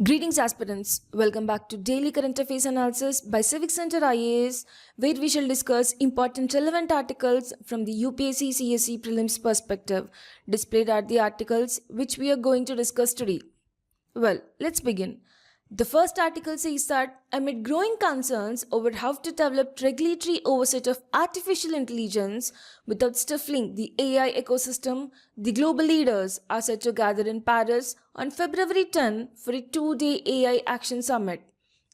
Greetings, aspirants. Welcome back to Daily Current Affairs Analysis by Civic Center IAS, where we shall discuss important relevant articles from the UPSC CSE prelims perspective. Displayed are the articles which we are going to discuss today. Well, let's begin. The first article says that amid growing concerns over how to develop regulatory oversight of artificial intelligence without stifling the AI ecosystem, the global leaders are set to gather in Paris on February 10 for a two-day AI Action Summit.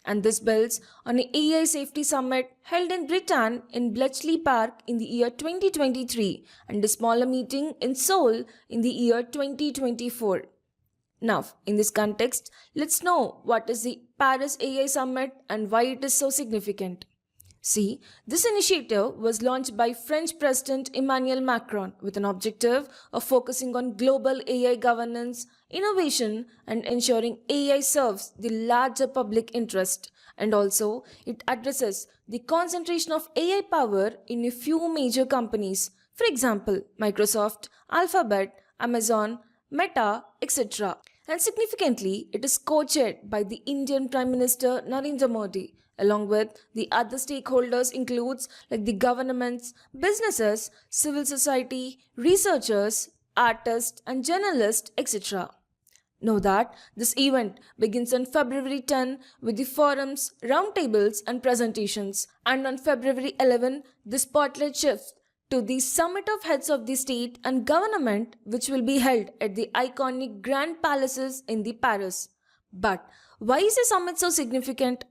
And this builds on an AI Safety Summit held in Britain in Bletchley Park in the year 2023 and a smaller meeting in Seoul in the year 2024. Now, in this context, let's know what is the Paris AI Summit and why it is so significant. See, this initiative was launched by French President Emmanuel Macron with an objective of focusing on global AI governance, innovation, and ensuring AI serves the larger public interest. And also, it addresses the concentration of AI power in a few major companies, for example, Microsoft, Alphabet, Amazon, Meta, etc. And significantly, it is co-chaired by the Indian Prime Minister Narendra Modi, along with the other stakeholders includes like the governments, businesses, civil society, researchers, artists and journalists, etc. Know that this event begins on February 10 with the forums, roundtables and presentations, and on February 11 the spotlight shifts to the Summit of Heads of the State and Government, which will be held at the iconic Grand Palaces in the Paris. But why is the summit so significant?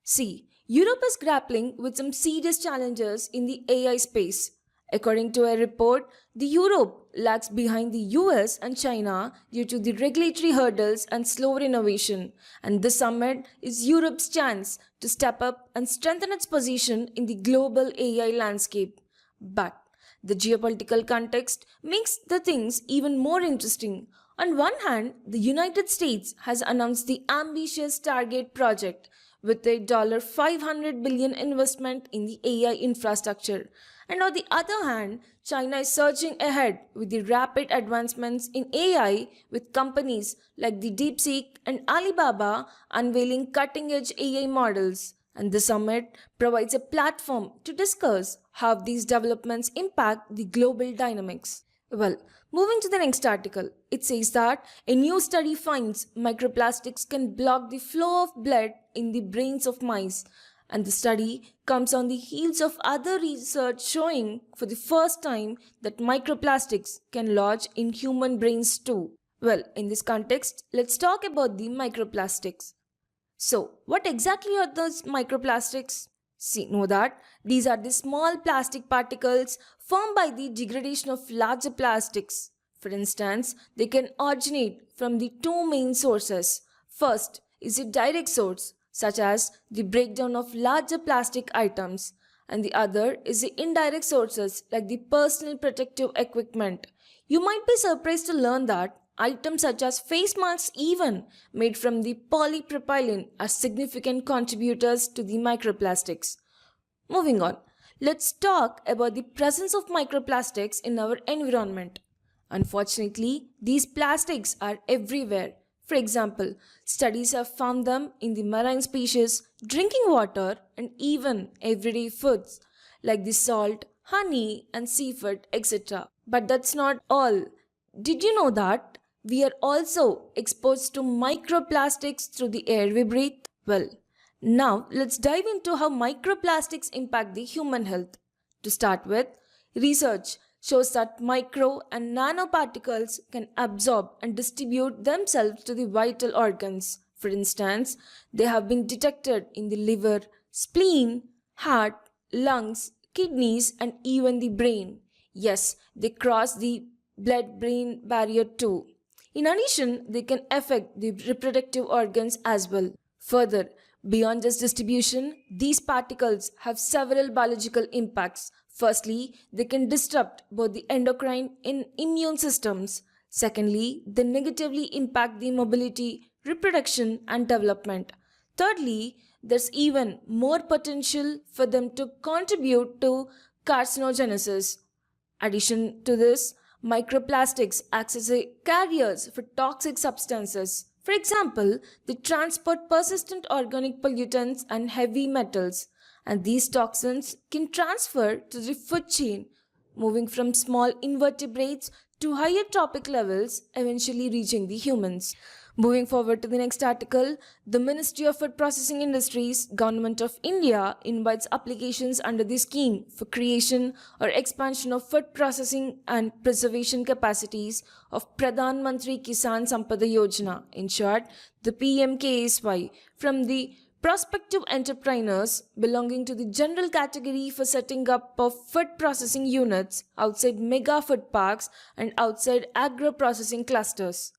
See, Europe is grappling with some serious challenges in the AI space. According to a report, the Europe lags behind the US and China due to the regulatory hurdles and slower innovation, and this summit is Europe's chance to step up and strengthen its position in the global AI landscape. But the geopolitical context makes the things even more interesting. On one hand, the United States has announced the ambitious Stargate project with a $500 billion investment in the AI infrastructure. And on the other hand, China is surging ahead with the rapid advancements in AI with companies like the DeepSeek and Alibaba unveiling cutting-edge AI models. And the summit provides a platform to discuss how these developments impact the global dynamics. Well, moving to the next article, it says that a new study finds microplastics can block the flow of blood in the brains of mice. And the study comes on the heels of other research showing for the first time that microplastics can lodge in human brains too. Well, in this context, let's talk about the microplastics. So, what exactly are those microplastics? See, know that these are the small plastic particles formed by the degradation of larger plastics. For instance, they can originate from the two main sources. First is a direct source, such as the breakdown of larger plastic items, and the other is the indirect sources like the personal protective equipment. You might be surprised to learn that items such as face masks even made from the polypropylene are significant contributors to the microplastics. Moving on, let's talk about the presence of microplastics in our environment. Unfortunately, these plastics are everywhere. For example, studies have found them in the marine species, drinking water and even everyday foods like the salt, honey and seafood, etc. But that's not all. Did you know that we are also exposed to microplastics through the air we breathe? Well, now let's dive into how microplastics impact the human health. To start with, research shows that micro and nanoparticles can absorb and distribute themselves to the vital organs. For instance, they have been detected in the liver, spleen, heart, lungs, kidneys, and even the brain. Yes, they cross the blood-brain barrier too. In addition, they can affect the reproductive organs as well. Further, beyond just distribution, these particles have several biological impacts. Firstly, they can disrupt both the endocrine and immune systems. Secondly, they negatively impact the mobility, reproduction, and development. Thirdly, there's even more potential for them to contribute to carcinogenesis. Addition to this, microplastics act as carriers for toxic substances. For example, they transport persistent organic pollutants and heavy metals, and these toxins can transfer to the food chain, moving from small invertebrates to higher trophic levels, eventually reaching the humans. Moving forward to the next article, the Ministry of Food Processing Industries, Government of India invites applications under the scheme for creation or expansion of food processing and preservation capacities of Pradhan Mantri Kisan Sampada Yojana, in short, the PMKSY, from the prospective entrepreneurs belonging to the general category for setting up of food processing units outside mega food parks and outside agro-processing clusters.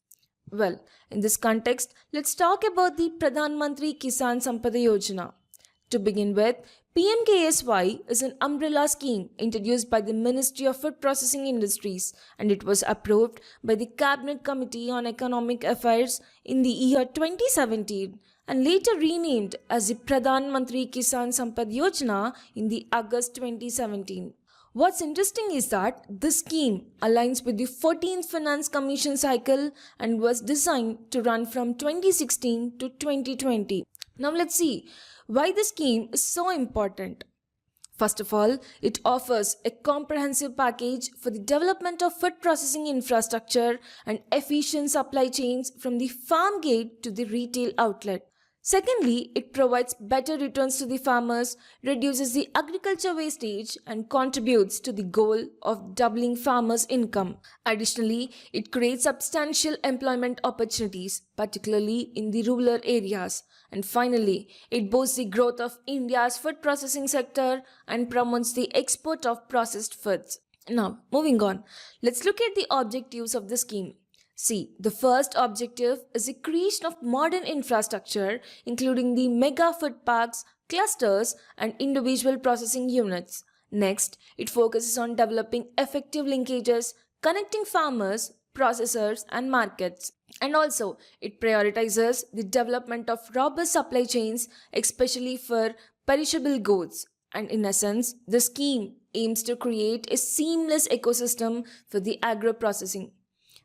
Well, in this context, let's talk about the Pradhan Mantri Kisan Sampada Yojana. To begin with, PMKSY is an umbrella scheme introduced by the Ministry of Food Processing Industries, and it was approved by the Cabinet Committee on Economic Affairs in the year 2017 and later renamed as the Pradhan Mantri Kisan Sampada Yojana in the August 2017. What's interesting is that this scheme aligns with the 14th Finance Commission cycle and was designed to run from 2016 to 2020. Now let's see why the scheme is so important. First of all, it offers a comprehensive package for the development of food processing infrastructure and efficient supply chains from the farm gate to the retail outlet. Secondly, it provides better returns to the farmers, reduces the agriculture wastage, and contributes to the goal of doubling farmers' income. Additionally, it creates substantial employment opportunities, particularly in the rural areas. And finally, it boosts the growth of India's food processing sector and promotes the export of processed foods. Now, moving on, let's look at the objectives of the scheme. See, the first objective is the creation of modern infrastructure, including the mega food parks, clusters, and individual processing units. Next, it focuses on developing effective linkages, connecting farmers, processors, and markets. And also, it prioritizes the development of robust supply chains, especially for perishable goods. And in essence, the scheme aims to create a seamless ecosystem for the agro-processing.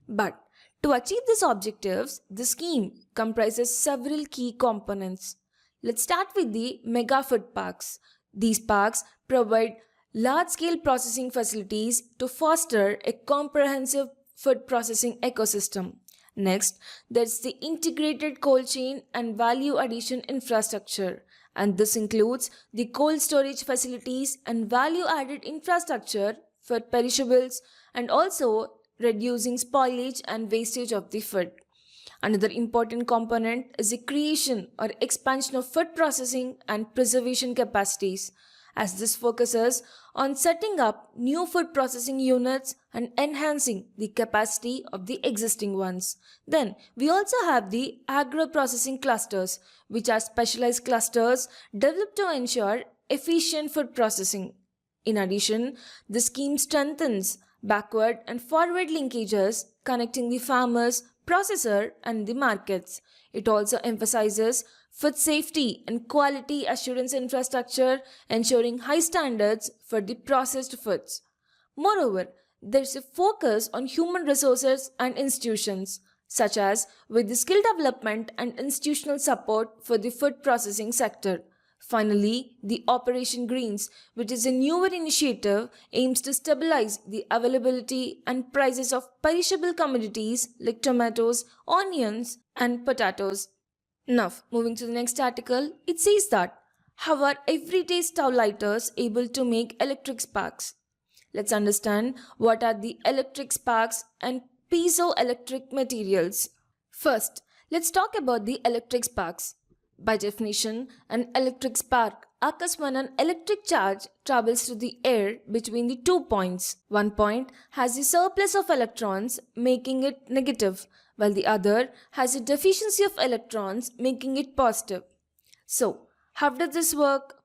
But to achieve these objectives, the scheme comprises several key components. Let's start with the mega food parks. These parks provide large-scale processing facilities to foster a comprehensive food processing ecosystem. Next, there's the integrated cold chain and value addition infrastructure, and this includes the cold storage facilities and value-added infrastructure for perishables and also reducing spoilage and wastage of the food. Another important component is the creation or expansion of food processing and preservation capacities, as this focuses on setting up new food processing units and enhancing the capacity of the existing ones. Then, we also have the agro-processing clusters, which are specialized clusters developed to ensure efficient food processing. In addition, the scheme strengthens backward and forward linkages connecting the farmers, processor, and the markets. It also emphasizes food safety and quality assurance infrastructure, ensuring high standards for the processed foods. Moreover, there's a focus on human resources and institutions, such as with the skill development and institutional support for the food processing sector. Finally, the Operation Greens, which is a newer initiative, aims to stabilize the availability and prices of perishable commodities like tomatoes, onions, and potatoes. Now, moving to the next article, it says that how are everyday stove lighters able to make electric sparks? Let's understand what are the electric sparks and piezoelectric materials. First, let's talk about the electric sparks. By definition, an electric spark occurs when an electric charge travels through the air between the 2 points. One point has a surplus of electrons, making it negative, while the other has a deficiency of electrons, making it positive. So, how does this work?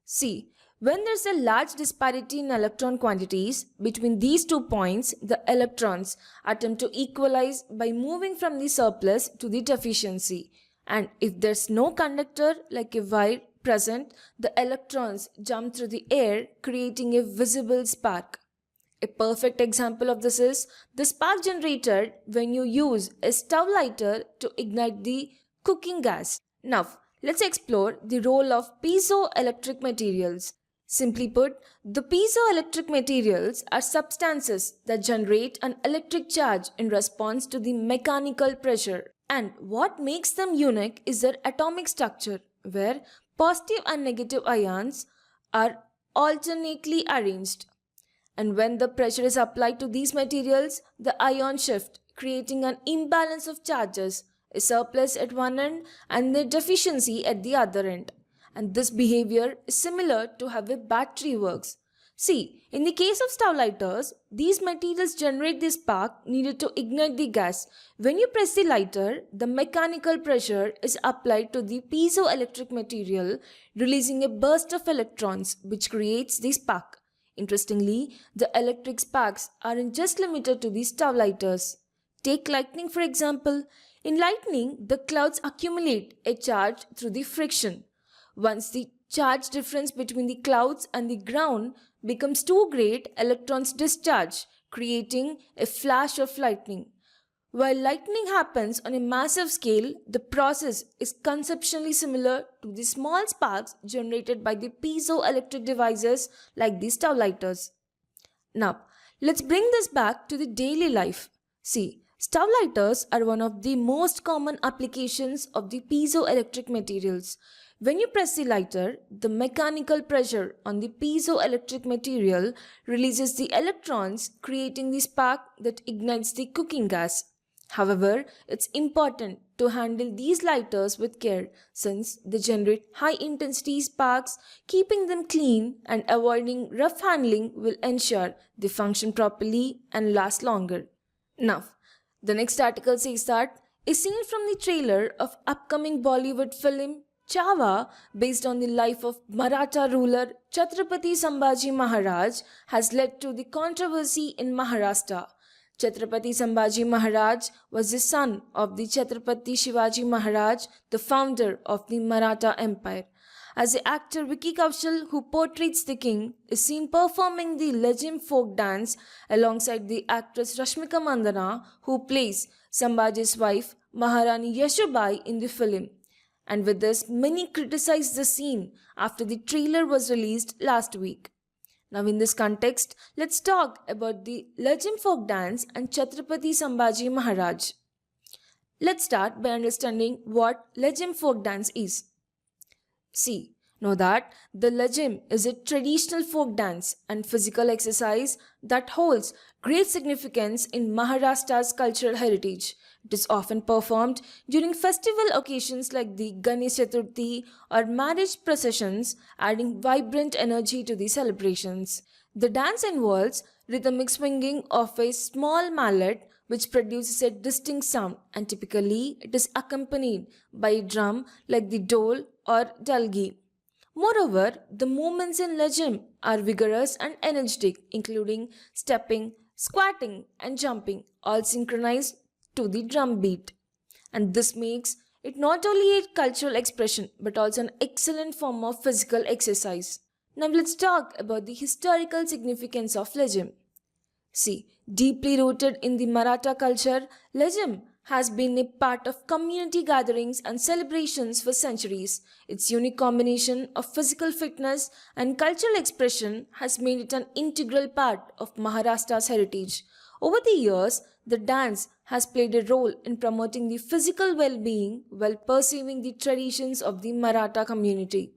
See, when there's a large disparity in electron quantities between these 2 points, the electrons attempt to equalize by moving from the surplus to the deficiency. And if there's no conductor like a wire present, the electrons jump through the air, creating a visible spark. A perfect example of this is the spark generated when you use a stove lighter to ignite the cooking gas. Now, let's explore the role of piezoelectric materials. Simply put, the piezoelectric materials are substances that generate an electric charge in response to the mechanical pressure. And what makes them unique is their atomic structure, where positive and negative ions are alternately arranged. And when the pressure is applied to these materials, the ion shift, creating an imbalance of charges, a surplus at one end and a deficiency at the other end. And this behavior is similar to how a battery works. See, in the case of stove lighters, these materials generate the spark needed to ignite the gas. When you press the lighter, the mechanical pressure is applied to the piezoelectric material, releasing a burst of electrons which creates the spark. Interestingly, the electric sparks aren't just limited to the stove lighters. Take lightning for example. In lightning, the clouds accumulate a charge through the friction. Once the charge difference between the clouds and the ground becomes too great, electrons discharge, creating a flash of lightning. While lightning happens on a massive scale, the process is conceptually similar to the small sparks generated by the piezoelectric devices like the stove lighters. Now, let's bring this back to the daily life. See, stove lighters are one of the most common applications of the piezoelectric materials. When you press the lighter, the mechanical pressure on the piezoelectric material releases the electrons, creating the spark that ignites the cooking gas. However, it's important to handle these lighters with care since they generate high-intensity sparks. Keeping them clean and avoiding rough handling will ensure they function properly and last longer. Now, the next article says that a scene from the trailer of upcoming Bollywood film Chava, based on the life of Maratha ruler Chhatrapati Sambhaji Maharaj, has led to the controversy in Maharashtra. Chhatrapati Sambhaji Maharaj was the son of the Chhatrapati Shivaji Maharaj, the founder of the Maratha Empire. As the actor Vicky Kaushal, who portrays the king, is seen performing the legend folk dance alongside the actress Rashmika Mandana, who plays Sambhaji's wife Maharani Yashobai in the film. And with this, many criticized the scene after the trailer was released last week. Now in this context, let's talk about the legend folk dance and Chhatrapati Sambhaji Maharaj. Let's start by understanding what legend folk dance is. See, know that the legend is a traditional folk dance and physical exercise that holds great significance in Maharashtra's cultural heritage. It is often performed during festival occasions like the Ganesh Chaturthi or marriage processions, adding vibrant energy to the celebrations. The dance involves rhythmic swinging of a small mallet which produces a distinct sound, and typically it is accompanied by a drum like the dole or dalgi. Moreover, the movements in legend are vigorous and energetic, including stepping, squatting and jumping, all synchronized to the drum beat. And this makes it not only a cultural expression but also an excellent form of physical exercise. Now let's talk about the historical significance of legend. See, deeply rooted in the Maratha culture, legend has been a part of community gatherings and celebrations for centuries. Its unique combination of physical fitness and cultural expression has made it an integral part of Maharashtra's heritage. Over the years, the dance has played a role in promoting the physical well-being while perceiving the traditions of the Maratha community.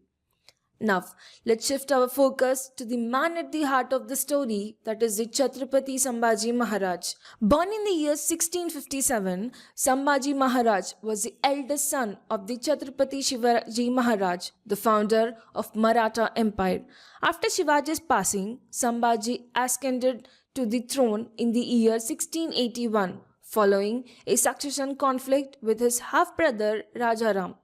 Now, let's shift our focus to the man at the heart of the story, that is the Chhatrapati Sambhaji Maharaj. Born in the year 1657, Sambhaji Maharaj was the eldest son of the Chhatrapati Shivaji Maharaj, the founder of Maratha Empire. After Shivaji's passing, Sambhaji ascended to the throne in the year 1681, following a succession conflict with his half-brother Rajaram.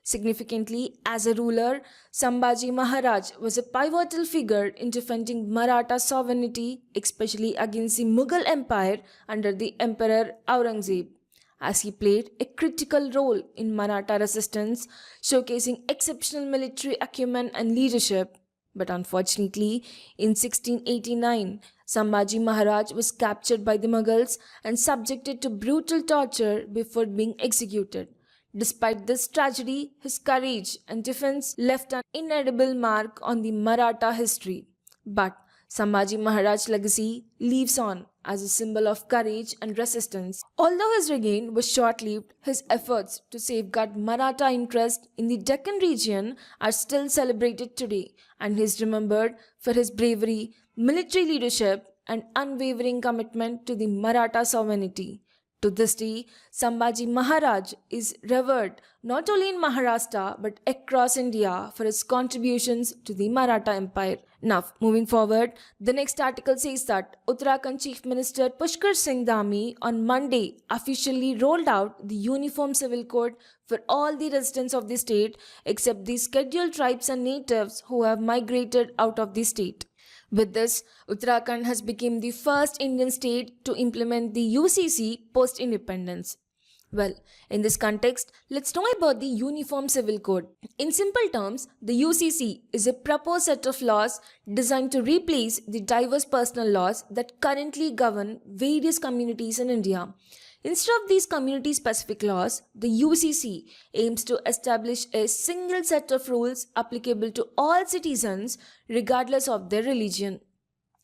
Significantly, as a ruler, Sambhaji Maharaj was a pivotal figure in defending Maratha sovereignty, especially against the Mughal Empire under the Emperor Aurangzeb, as he played a critical role in Maratha resistance, showcasing exceptional military acumen and leadership. But unfortunately, in 1689, Sambhaji Maharaj was captured by the Mughals and subjected to brutal torture before being executed. Despite this tragedy, his courage and defense left an inedible mark on the Maratha history. But Sambhaji Maharaj's legacy lives on as a symbol of courage and resistance. Although his reign was short-lived, his efforts to safeguard Maratha interest in the Deccan region are still celebrated today, and he is remembered for his bravery, military leadership, and unwavering commitment to the Maratha sovereignty. To this day, Sambhaji Maharaj is revered not only in Maharashtra but across India for his contributions to the Maratha Empire. Now, moving forward, the next article says that Uttarakhand Chief Minister Pushkar Singh Dhami on Monday officially rolled out the Uniform Civil Code for all the residents of the state except the scheduled tribes and natives who have migrated out of the state. With this, Uttarakhand has become the first Indian state to implement the UCC post-independence. Well, in this context, let's know about the Uniform Civil Code. In simple terms, the UCC is a proposed set of laws designed to replace the diverse personal laws that currently govern various communities in India. Instead of these community-specific laws, the UCC aims to establish a single set of rules applicable to all citizens regardless of their religion.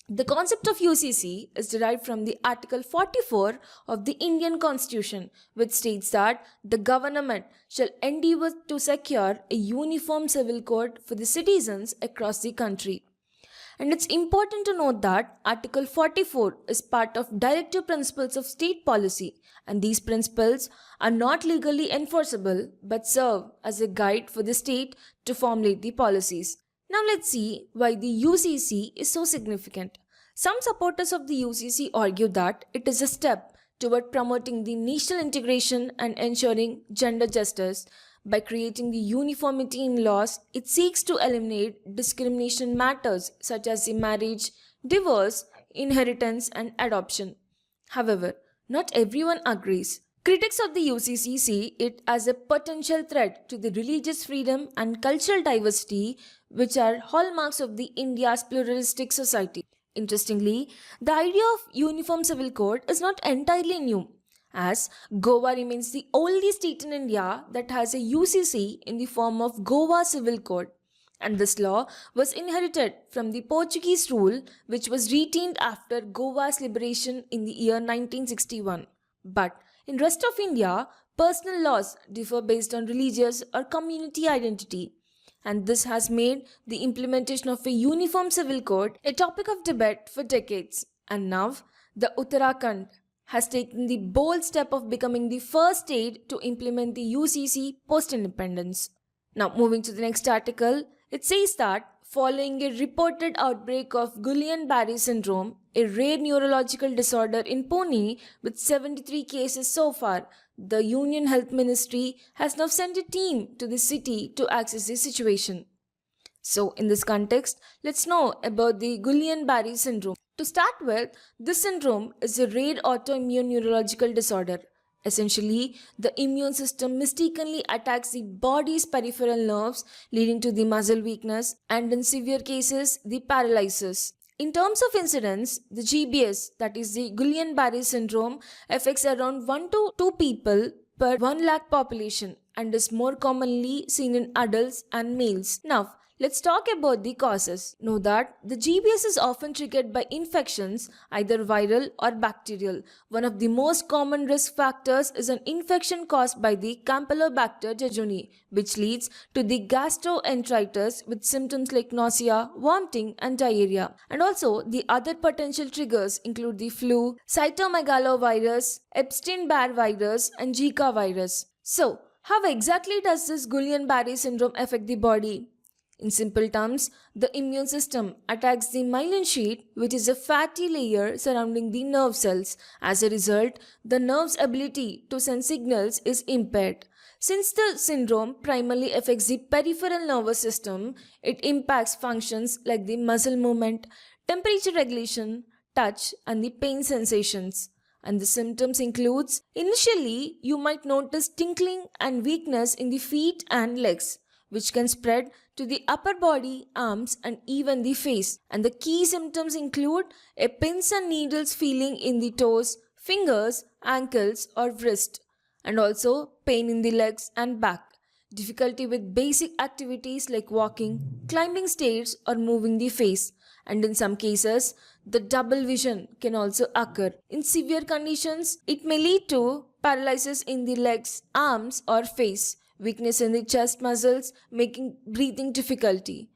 The concept of UCC is derived from the Article 44 of the Indian Constitution, which states that the government shall endeavour to secure a uniform civil code for the citizens across the country. And it's important to note that Article 44 is part of Directive Principles of State Policy, and these principles are not legally enforceable but serve as a guide for the state to formulate the policies. Now let's see why the UCC is so significant. Some supporters of the UCC argue that it is a step toward promoting the national integration and ensuring gender justice. By creating the uniformity in laws, it seeks to eliminate discrimination in matters such as the marriage, divorce, inheritance, and adoption. However, not everyone agrees. Critics of the UCC see it as a potential threat to the religious freedom and cultural diversity, which are hallmarks of the India's pluralistic society. Interestingly, the idea of Uniform Civil Code is not entirely new, as Goa remains the only state in India that has a UCC in the form of Goa Civil Code, and this law was inherited from the Portuguese rule which was retained after Goa's liberation in the year 1961. But in rest of India, personal laws differ based on religious or community identity, and this has made the implementation of a uniform civil code a topic of debate for decades. And now, the Uttarakhand has taken the bold step of becoming the first state to implement the UCC post-independence. Now moving to the next article, it says that following a reported outbreak of Guillain-Barré syndrome, a rare neurological disorder in Pune with 73 cases so far, the Union Health Ministry has now sent a team to the city to assess the situation. So in this context, let's know about the Guillain-Barré syndrome. To start with, this syndrome is a rare autoimmune neurological disorder. Essentially, the immune system mistakenly attacks the body's peripheral nerves, leading to the muscle weakness and in severe cases, the paralysis. In terms of incidence, the GBS, that is the Guillain-Barré syndrome, affects around 1 to 2 people per 1 lakh population and is more commonly seen in adults and males. Now, let's talk about the causes. Know that the GBS is often triggered by infections, either viral or bacterial. One of the most common risk factors is an infection caused by the Campylobacter jejuni, which leads to the gastroenteritis with symptoms like nausea, vomiting, and diarrhea. And also, the other potential triggers include the flu, cytomegalovirus, Epstein-Barr virus, and Zika virus. So, how exactly does this Guillain-Barré syndrome affect the body? In simple terms, the immune system attacks the myelin sheath, which is a fatty layer surrounding the nerve cells. As a result, the nerve's ability to send signals is impaired. Since the syndrome primarily affects the peripheral nervous system, it impacts functions like the muscle movement, temperature regulation, touch, and the pain sensations. And the symptoms includes, initially, you might notice tingling and weakness in the feet and legs, which can spread to the upper body, arms, and even the face. And the key symptoms include a pins and needles feeling in the toes, fingers, ankles, or wrist, and also pain in the legs and back, difficulty with basic activities like walking, climbing stairs, or moving the face. And in some cases, the double vision can also occur. In severe conditions, it may lead to paralysis in the legs, arms, or face, weakness in the chest muscles, making breathing difficulty,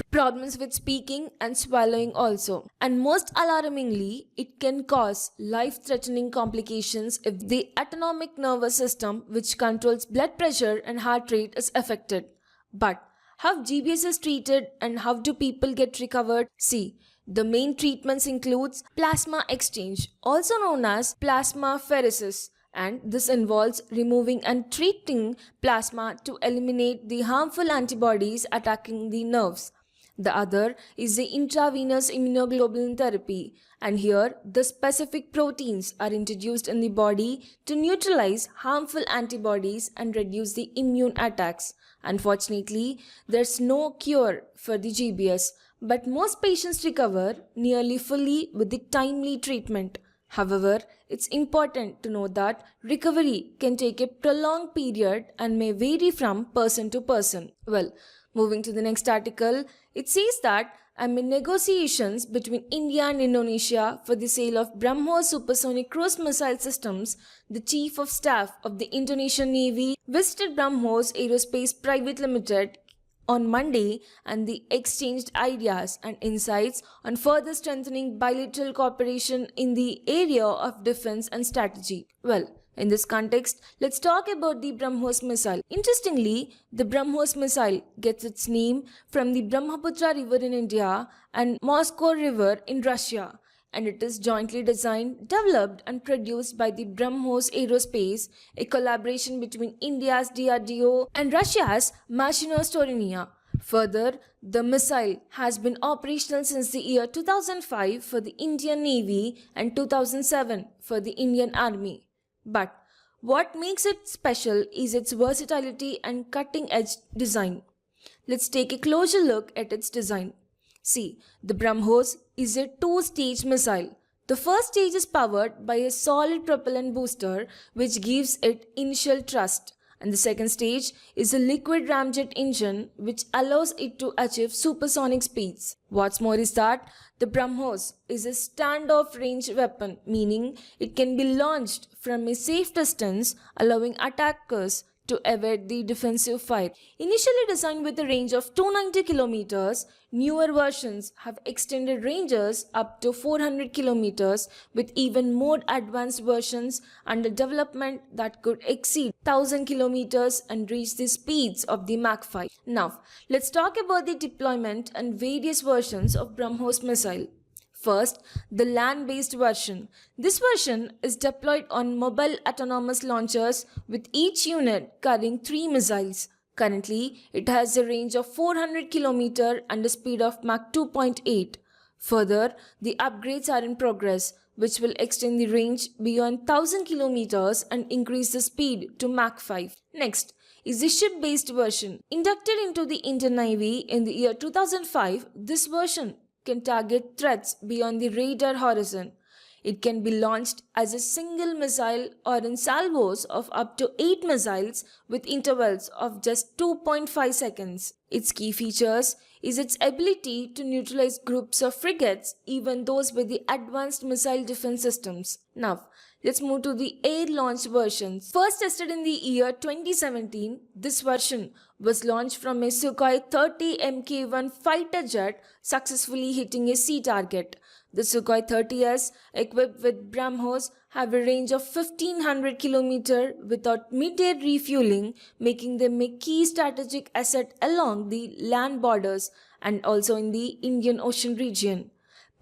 problems with speaking and swallowing also. And most alarmingly, it can cause life-threatening complications if the autonomic nervous system, which controls blood pressure and heart rate, is affected. But how GBS is treated and how do people get recovered? See, the main treatments includes plasma exchange, also known as plasmapheresis, and this involves removing and treating plasma to eliminate the harmful antibodies attacking the nerves. The other is the intravenous immunoglobulin therapy, and here the specific proteins are introduced in the body to neutralize harmful antibodies and reduce the immune attacks. Unfortunately, there's no cure for the GBS, but most patients recover nearly fully with the timely treatment. However, it's important to know that recovery can take a prolonged period and may vary from person to person. Well, moving to the next article, it says that amid negotiations between India and Indonesia for the sale of BrahMos supersonic cruise missile systems, the Chief of Staff of the Indonesian Navy visited BrahMos Aerospace Private Limited on Monday and they exchanged ideas and insights on further strengthening bilateral cooperation in the area of defense and strategy. Well, in this context, let's talk about the BrahMos missile. Interestingly, the BrahMos missile gets its name from the Brahmaputra River in India and Moscow River in Russia, and it is jointly designed, developed and produced by the BrahMos Aerospace, a collaboration between India's DRDO and Russia's Machino-Storenia. Further, the missile has been operational since the year 2005 for the Indian Navy and 2007 for the Indian Army. But what makes it special is its versatility and cutting-edge design. Let's take a closer look at its design. See, the BrahMos is a two-stage missile. The first stage is powered by a solid propellant booster which gives it initial thrust, and the second stage is a liquid ramjet engine which allows it to achieve supersonic speeds. What's more is that the BrahMos is a standoff range weapon, meaning it can be launched from a safe distance, allowing attackers to evade the defensive fire. Initially designed with a range of 290 kilometers, newer versions have extended ranges up to 400 kilometers, with even more advanced versions under development that could exceed 1000 kilometers and reach the speeds of the Mach 5. Now, let's talk about the deployment and various versions of BrahMos missile. First, the land-based version. This version is deployed on mobile autonomous launchers with each unit carrying 3 missiles. Currently, it has a range of 400 km and a speed of Mach 2.8. Further, the upgrades are in progress, which will extend the range beyond 1000 km and increase the speed to Mach 5. Next is the ship-based version. Inducted into the Indian Navy in the year 2005, this version can target threats beyond the radar horizon. It can be launched as a single missile or in salvos of up to 8 missiles with intervals of just 2.5 seconds. Its key features is its ability to neutralize groups of frigates, even those with the advanced missile defense systems. Now, let's move to the air-launched versions. First tested in the year 2017, this version was launched from a Sukhoi 30 Mk1 fighter jet, successfully hitting a sea target. The Sukhoi 30s, equipped with BrahMos, have a range of 1500 km without mid-air refueling, making them a key strategic asset along the land borders and also in the Indian Ocean region.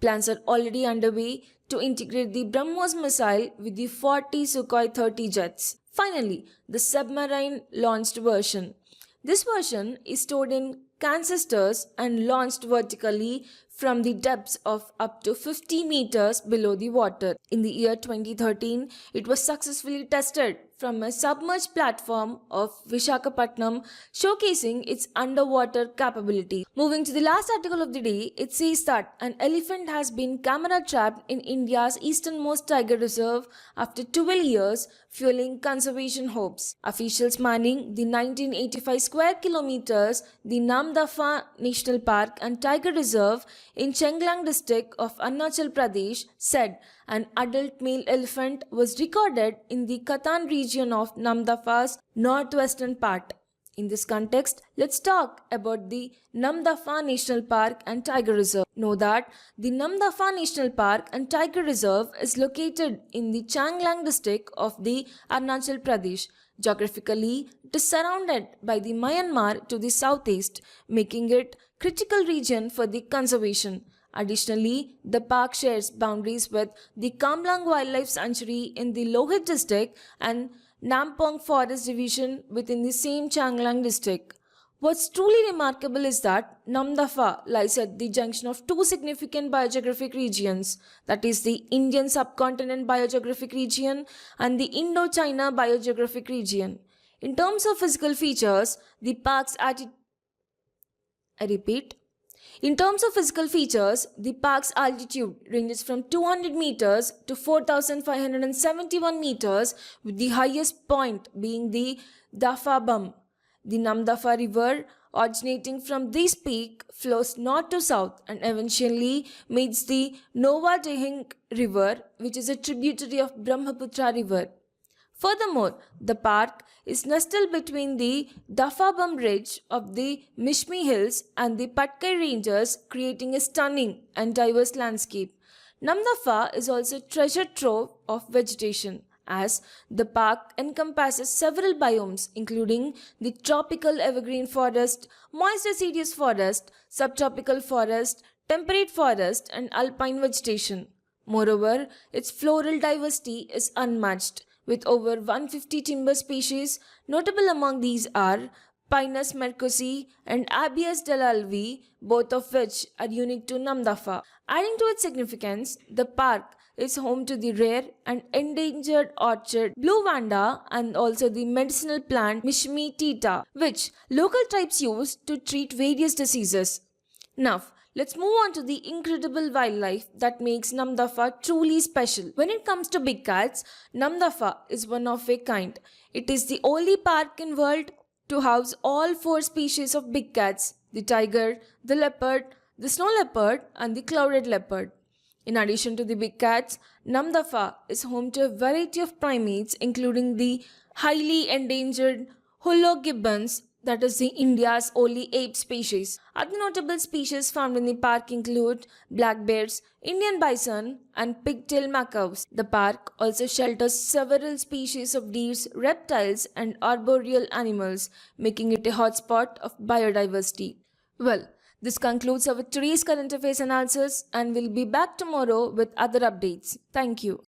Plans are already underway to integrate the BrahMos missile with the 40 Sukhoi 30 jets. Finally, the submarine-launched version. This version is stored in canisters and launched vertically from the depths of up to 50 meters below the water. In the year 2013, it was successfully tested from a submerged platform of Vishakhapatnam, showcasing its underwater capability. Moving to the last article of the day, it says that an elephant has been camera trapped in India's easternmost tiger reserve after 12 years, fueling conservation hopes. Officials manning the 1985 square kilometers, the Namdapha National Park and Tiger Reserve in Chenglang district of Arunachal Pradesh said an adult male elephant was recorded in the Katan region of Namdapha's northwestern part. In this context, let's talk about the Namdapha National Park and Tiger Reserve. Know that the Namdapha National Park and Tiger Reserve is located in the Changlang district of the Arunachal Pradesh. Geographically, it is surrounded by the Myanmar to the southeast, making it critical region for the conservation. Additionally, the park shares boundaries with the Kamlang Wildlife Sanctuary in the Lohit district and Nampong Forest Division within the same Changlang district. What's truly remarkable is that Namdapha lies at the junction of two significant biogeographic regions, that is the Indian subcontinent biogeographic region and the Indo-China biogeographic region. In terms of physical features, the park's the park's altitude ranges from 200 meters to 4,571 meters, with the highest point being the Dafabam. The Namdapha River, originating from this peak, flows north to south and eventually meets the Nova Dehing River, which is a tributary of Brahmaputra River. Furthermore, the park is nestled between the Dafabam Ridge of the Mishmi Hills and the Patkai Ranges, creating a stunning and diverse landscape. Namdapha is also a treasure trove of vegetation, as the park encompasses several biomes including the tropical evergreen forest, moist deciduous forest, subtropical forest, temperate forest and alpine vegetation. Moreover, its floral diversity is unmatched, with over 150 timber species. Notable among these are Pinus mercosi and Abies delalvi, both of which are unique to Namdapha. Adding to its significance, the park is home to the rare and endangered orchid blue vanda and also the medicinal plant Mishmi tita, which local tribes use to treat various diseases. Now, let's move on to the incredible wildlife that makes Namdapha truly special. When it comes to big cats, Namdapha is one of a kind. It is the only park in world to house all four species of big cats: the tiger, the leopard, the snow leopard and the clouded leopard. In addition to the big cats, Namdapha is home to a variety of primates including the highly endangered Hullo gibbons, that is the India's only ape species. Other notable species found in the park include black bears, Indian bison and pigtail macaws. The park also shelters several species of deer, reptiles and arboreal animals, making it a hotspot of biodiversity. Well, this concludes our today's current affairs analysis, and we'll be back tomorrow with other updates. Thank you.